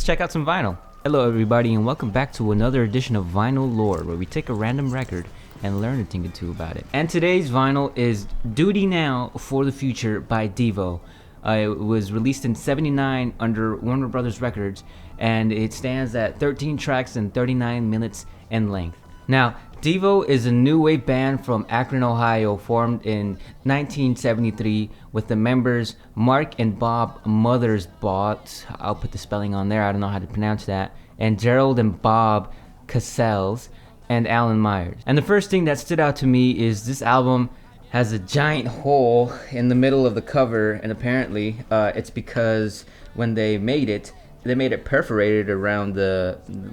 let's check out some vinyl. Hello everybody and welcome back to another edition of Vinyl Lore, where we take a random record and learn a thing or two about it. And today's vinyl is Duty Now for the Future by DEVO. It was released in '79 under Warner Brothers Records, and it stands at 13 tracks and 39 minutes in length. Now, DEVO is a new wave band from Akron, Ohio, formed in 1973 with the members Mark and Bob Mothersbaugh, I'll put the spelling on there, I don't know how to pronounce that, and Gerald and Bob Cassells, and Alan Myers. And the first thing that stood out to me is this album has a giant hole in the middle of the cover, and apparently it's because when they made it perforated around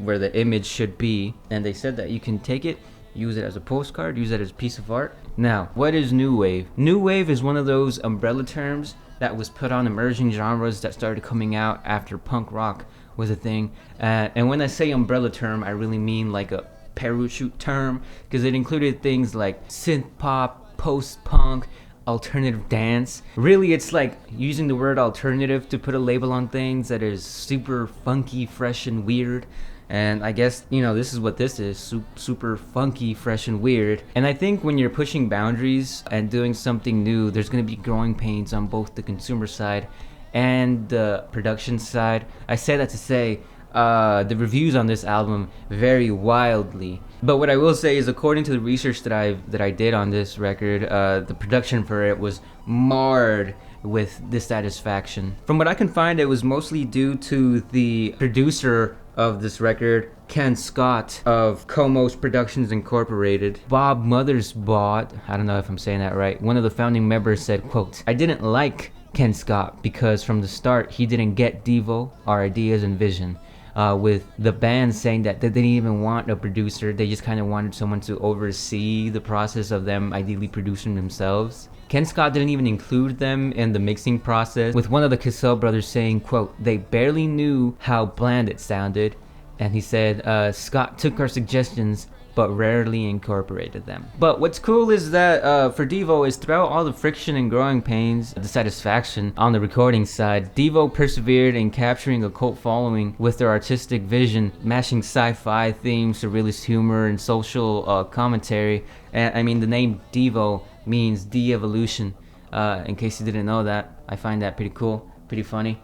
where the image should be, and they said that you can take it, use it as a postcard, use it as a piece of art. Now, what is new wave? New wave is one of those umbrella terms that was put on emerging genres that started coming out after punk rock was a thing. And when I say umbrella term, I really mean like a parachute term, because it included things like synth pop, post-punk, alternative dance. Really, it's like using the word alternative to put a label on things that is super funky, fresh, and weird. And I guess, you know, this is what this is, super funky, fresh, and weird. And I think when you're pushing boundaries and doing something new, there's going to be growing pains on both the consumer side and the production side. I say that to say the reviews on this album vary wildly. But what I will say is, according to the research that I did on this record, the production for it was marred with dissatisfaction. From what I can find, it was mostly due to the producer of this record, Ken Scott of Comos Productions Incorporated. Bob Mothersbaugh, I don't know if I'm saying that right, one of the founding members said, quote, "I didn't like Ken Scott because from the start he didn't get DEVO, our ideas and vision." With the band saying that they didn't even want a producer, they just kind of wanted someone to oversee the process of them ideally producing themselves. Ken Scott didn't even include them in the mixing process, with one of the Cassell brothers saying, quote, "They barely knew how bland it sounded," and he said, "Scott took our suggestions but rarely incorporated them." But what's cool is that for DEVO is throughout all the friction and growing pains, dissatisfaction on the recording side, DEVO persevered in capturing a cult following with their artistic vision, mashing sci-fi themes, surrealist humor, and social commentary. And I mean, the name DEVO means de-evolution. In case you didn't know that, I find that pretty cool, pretty funny.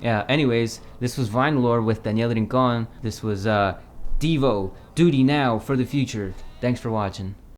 Yeah. Anyways, this was Vinyl Lore with Daniel Rincon. This was DEVO, Duty Now for the Future. Thanks for watching.